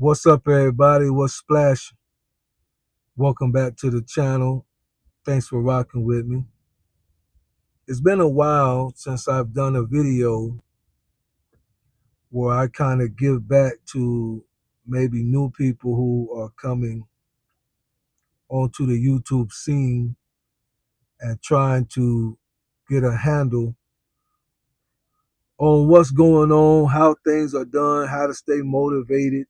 What's up, everybody? What's splashing? Welcome back to the channel. Thanks for rocking with me. It's been a while since I've done a video where I kind of give back to maybe new people who are coming onto the YouTube scene and trying to get a handle on what's going on, how things are done, how to stay motivated,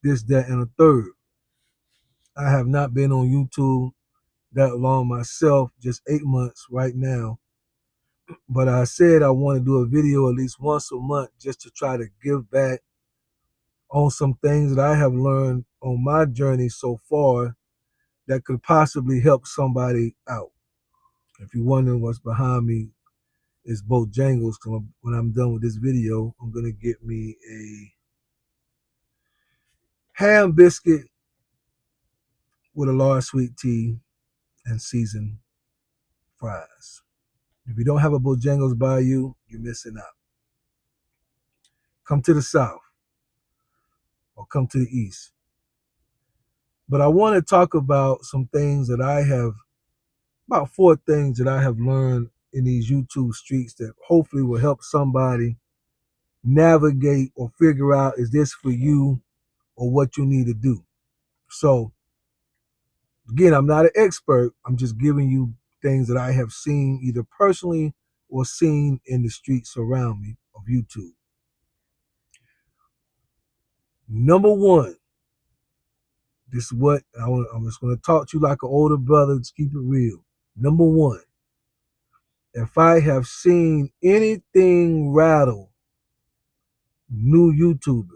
this, that, and a third. I have not been on YouTube that long myself, just 8 months right now. But I said I want to do a video at least once a month just to try to give back on some things that I have learned on my journey so far that could possibly help somebody out. If you're wondering what's behind me, it's both jangles. When I'm done with this video, I'm going to get me a ham biscuit with a large sweet tea and seasoned fries. If you don't have a Bojangles by you, you're missing out. Come to the south or come to the east. But I want to talk about some things that I have, about 4 things that I have learned in these YouTube streets that hopefully will help somebody navigate or figure out, is this for you or what you need to do. So again, I'm not an expert. I'm just giving you things that I have seen either personally or seen in the streets around me of YouTube. Number 1, this is what I'm just going to talk to you like an older brother. Let's keep it real. Number 1, if I have seen anything rattle new YouTubers,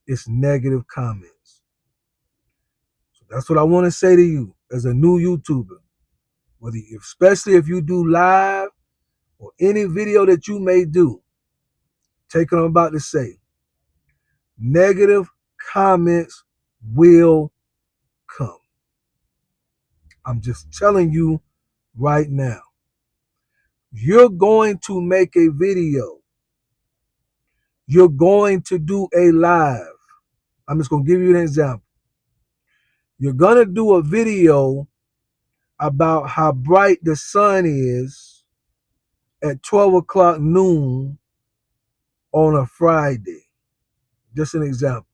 it's negative comments. So that's what I want to say to you as a new YouTuber. Especially if you do live or any video that you may do, take what I'm about to say. Negative comments will come. I'm just telling you right now. You're going to make a video. You're going to do a live. I'm just going to give you an example. You're going to do a video about how bright the sun is at 12 o'clock noon on a Friday. Just an example.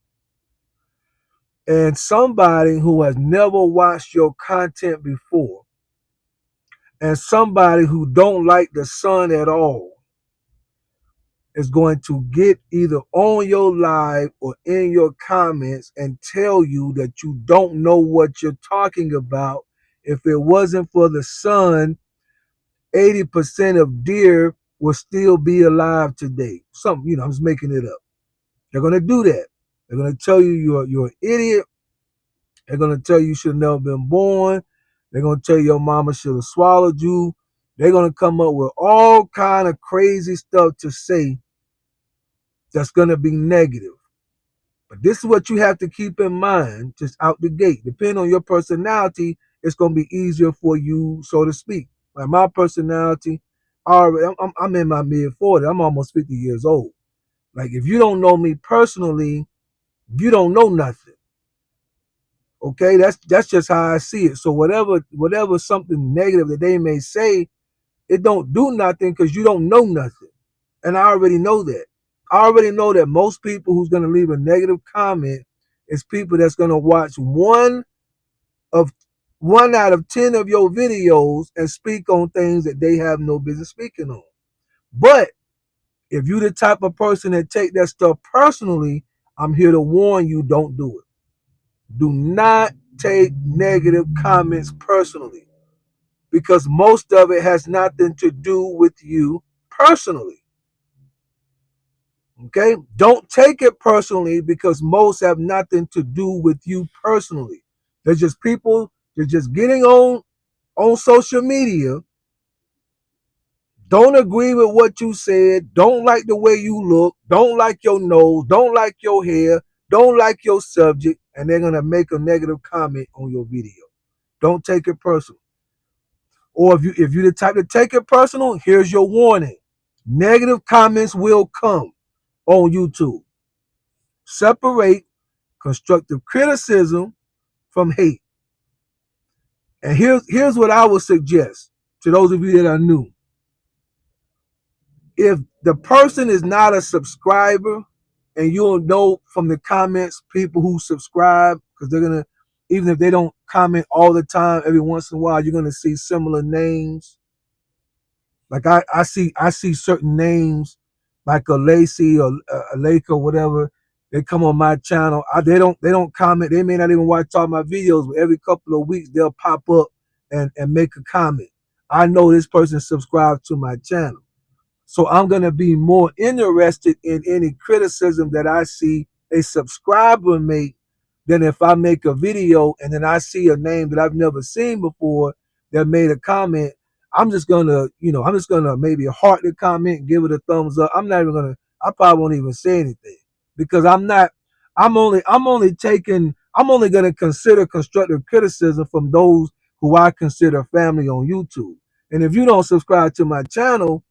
And somebody who has never watched your content before, and somebody who don't like the sun at all, is going to get either on your live or in your comments and tell you that you don't know what you're talking about. If it wasn't for the sun, 80% of deer will still be alive today. Something, I'm just making it up. They're going to do that. They're going to tell you you're an idiot. They're going to tell you should have never been born. They're going to tell you your mama should have swallowed you. They're going to come up with all kind of crazy stuff to say that's going to be negative. But this is what you have to keep in mind just out the gate. Depending on your personality, it's going to be easier for you, so to speak. Like my personality, I'm in my mid-40s. I'm almost 50 years old. Like if you don't know me personally, you don't know nothing. Okay, that's just how I see it. So whatever something negative that they may say, it don't do nothing because you don't know nothing. And I already know that. I already know that most people who's going to leave a negative comment is people that's going to watch one out of 10 of your videos and speak on things that they have no business speaking on. But if you're the type of person that take that stuff personally, I'm here to warn you, don't do it. Do not take negative comments personally, because most of it has nothing to do with you personally. Okay? Don't take it personally, because most have nothing to do with you personally. They're just people, they're just getting on social media, don't agree with what you said, don't like the way you look, don't like your nose, don't like your hair, don't like your subject, and they're going to make a negative comment on your video. Don't take it personal. Or if you're the type to take it personal, here's your warning. Negative comments will come on YouTube. Separate constructive criticism from hate. And here's what I would suggest to those of you that are new. If the person is not a subscriber, and you'll know from the comments people who subscribe, because they're gonna, even if they don't comment all the time, every once in a while you're gonna see similar names. Like I see certain names like a Lacey or a Lake or whatever. They come on my channel. They don't comment. They may not even watch all my videos, but every couple of weeks they'll pop up and make a comment. I know this person subscribed to my channel. So I'm going to be more interested in any criticism that I see a subscriber make than if I make a video and then I see a name that I've never seen before that made a comment. I'm just going to maybe heart the comment, give it a thumbs up. I probably won't even say anything because I'm only going to consider constructive criticism from those who I consider family on YouTube. And if you don't subscribe to my channel,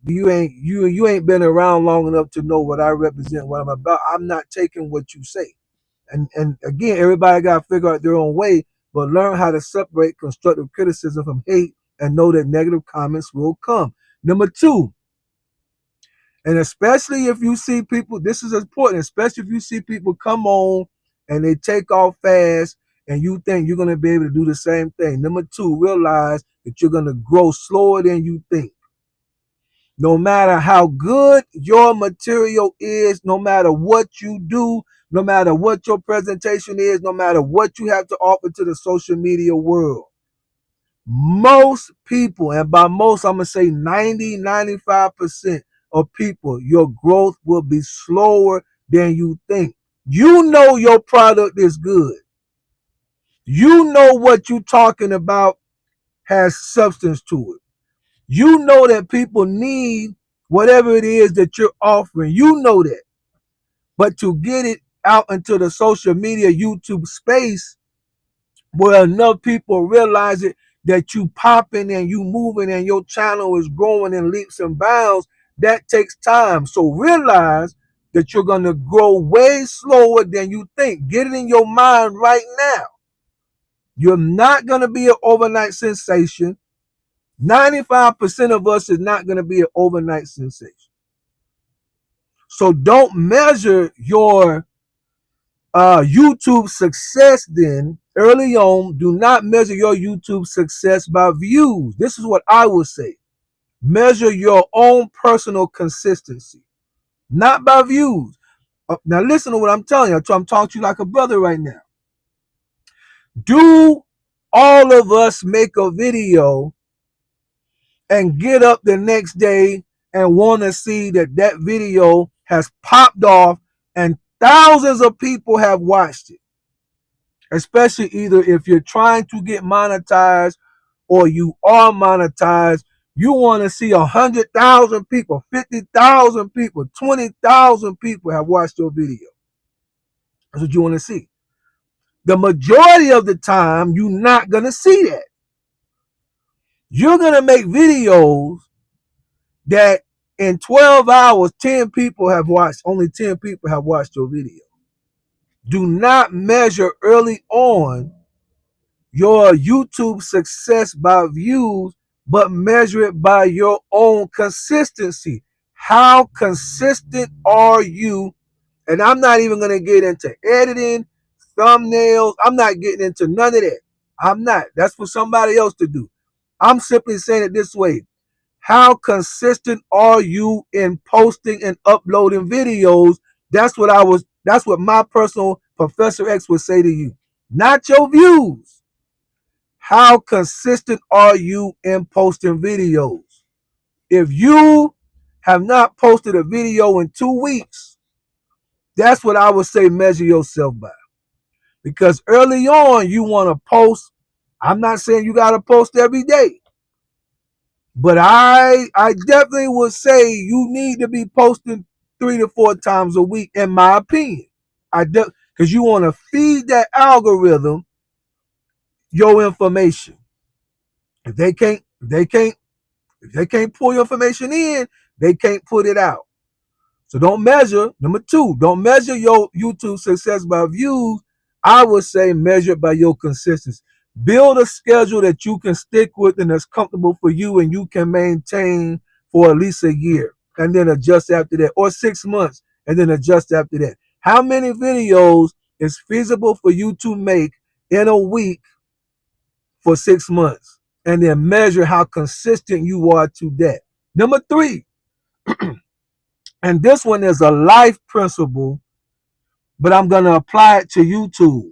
you ain't been around long enough to know what I represent, what I'm about. I'm not taking what you say. And again, everybody got to figure out their own way, but learn how to separate constructive criticism from hate and know that negative comments will come. Number two, and especially if you see people, this is important, especially if you see people come on and they take off fast and you think you're going to be able to do the same thing. Number two, realize that you're going to grow slower than you think. No matter how good your material is, no matter what you do, no matter what your presentation is, no matter what you have to offer to the social media world, most people, and by most, I'm going to say 90-95% of people, your growth will be slower than you think. You know your product is good. You know what you're talking about has substance to it. You know that people need whatever it is that you're offering. You know that. But to get it out into the social media YouTube space where enough people realize it, that you popping and you moving and your channel is growing in leaps and bounds, that takes time. So realize that you're going to grow way slower than you think. Get it in your mind right now. You're not going to be an overnight sensation. 95% of us is not going to be an overnight sensation. So don't measure your YouTube success then early on. Do not measure your YouTube success by views. This is what I would say. Measure your own personal consistency, not by views. Now listen to what I'm telling you. I'm talking to you like a brother right now. Do all of us make a video and get up the next day and want to see that that video has popped off and thousands of people have watched it? Especially either if you're trying to get monetized or you are monetized, you want to see 100,000 people, 50,000 people, 20,000 people have watched your video. That's what you want to see. The majority of the time, you're not going to see that. You're going to make videos that in 12 hours, 10 people have watched, only 10 people have watched your video. Do not measure early on your YouTube success by views, but measure it by your own consistency. How consistent are you? And I'm not even going to get into editing, thumbnails. I'm not getting into none of that. I'm not. That's for somebody else to do. I'm simply saying it this way. How consistent are you in posting and uploading videos? That's what my personal Professor X would say to you. Not your views. How consistent are you in posting videos? If you have not posted a video in 2 weeks, that's what I would say measure yourself by. Because early on, you want to post. I'm not saying you got to post every day. But I definitely would say you need to be posting 3 to 4 times a week, in my opinion. Because you want to feed that algorithm your information. If they can't pull your information in, they can't put it out. So don't measure, number two, don't measure your YouTube success by views. I would say measure it by your consistency. Build a schedule that you can stick with and that's comfortable for you and you can maintain for at least a year and then adjust after that, or 6 months and then adjust after that. How many videos is feasible for you to make in a week for 6 months? And then measure how consistent you are to that. Number three, and this one is a life principle, but I'm going to apply it to YouTube.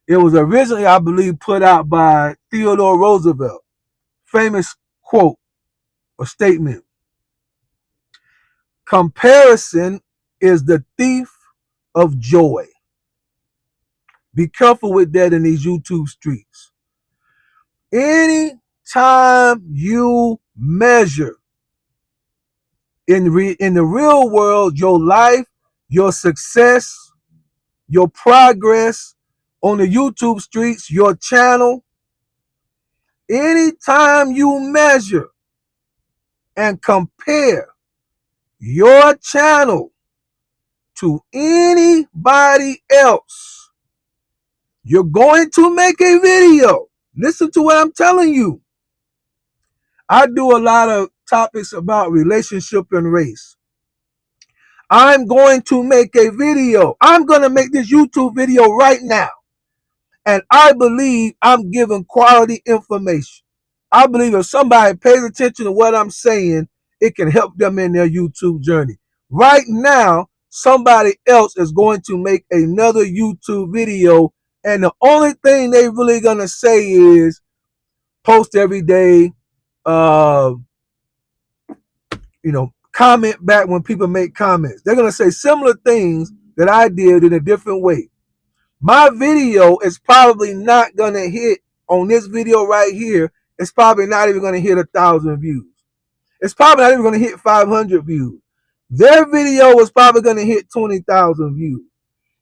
It was originally, I believe, put out by Theodore Roosevelt. Famous quote or statement: comparison is the thief of joy. Be careful with that in these YouTube streets. Anytime you measure in the real world your life, your success, your progress on the YouTube streets, your channel, anytime you measure and compare your channel to anybody else, you're going to make a video. Listen to what I'm telling you. I do a lot of topics about relationship and race. I'm going to make a video. I'm going to make this YouTube video right now. And I believe I'm giving quality information. I believe if somebody pays attention to what I'm saying, it can help them in their YouTube journey. Right now, somebody else is going to make another YouTube video, and the only thing they really gonna say is post every day, uh, comment back when people make comments. They're gonna say similar things that I did in a different way. My video is probably not going to hit on this video right here. It's probably not even going to hit 1,000 views. It's probably not even going to hit 500 views. Their video was probably going to hit 20,000 views.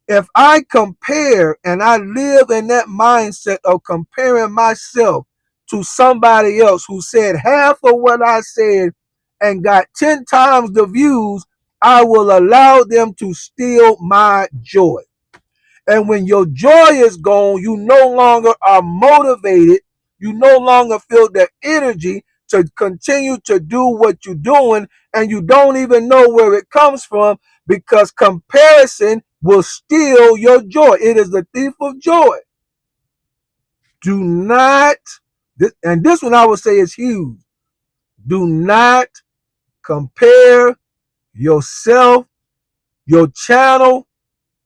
If I compare and I live in that mindset of comparing myself to somebody else who said half of what I said and got 10 times the views, I will allow them to steal my joy. And when your joy is gone, you no longer are motivated. You no longer feel the energy to continue to do what you're doing, and you don't even know where it comes from, because comparison will steal your joy. It is the thief of joy. Do not, and this one I would say is huge, do not compare yourself, your channel,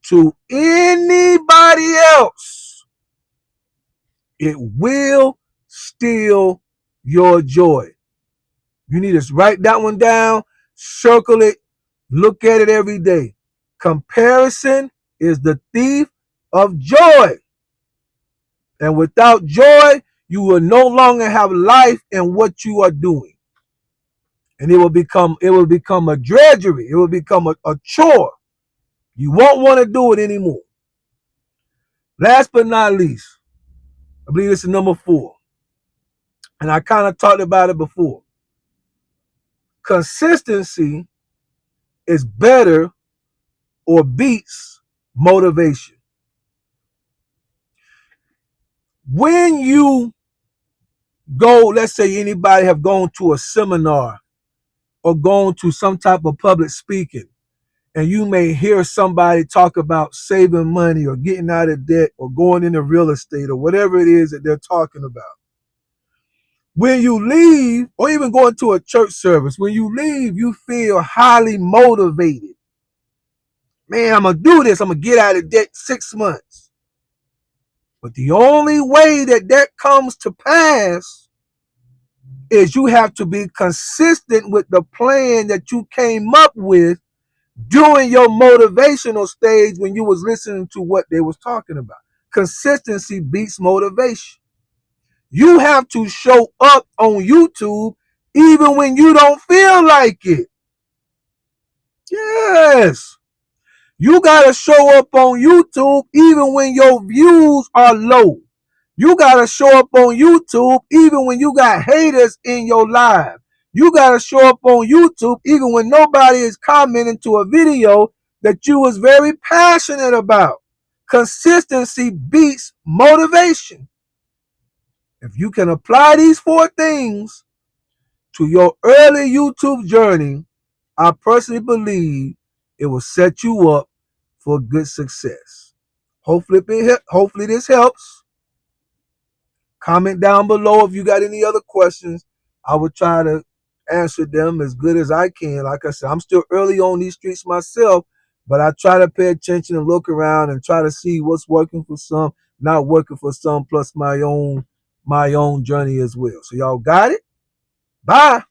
to anybody else. It will steal your joy. You need to write that one down, circle it, look at it every day. Comparison is the thief of joy. And without joy, you will no longer have life in what you are doing. And it will become a drudgery. It will become a chore. You won't want to do it anymore. Last but not least, I believe this is number 4. And I kind of talked about it before. Consistency is better or beats motivation. When you go, let's say anybody have gone to a seminar or gone to some type of public speaking, and you may hear somebody talk about saving money or getting out of debt or going into real estate or whatever it is that they're talking about. When you leave, or even going to a church service, when you leave, you feel highly motivated. Man, I'm going to do this. I'm going to get out of debt 6 months. But the only way that comes to pass is you have to be consistent with the plan that you came up with during your motivational stage when you was listening to what they was talking about. Consistency beats motivation. You have to show up on YouTube even when you don't feel like it. Yes. You got to show up on YouTube even when your views are low. You got to show up on YouTube even when you got haters in your live. You got to show up on YouTube even when nobody is commenting to a video that you was very passionate about. Consistency beats motivation. If you can apply these 4 things to your early YouTube journey, I personally believe it will set you up for good success. Hopefully this helps. Comment down below if you got any other questions. I will try to answer them as good as I can. Like I said, I'm still early on these streets myself, but I try to pay attention and look around and try to see what's working for some, not working for some, plus my own journey as well. So y'all got it? Bye.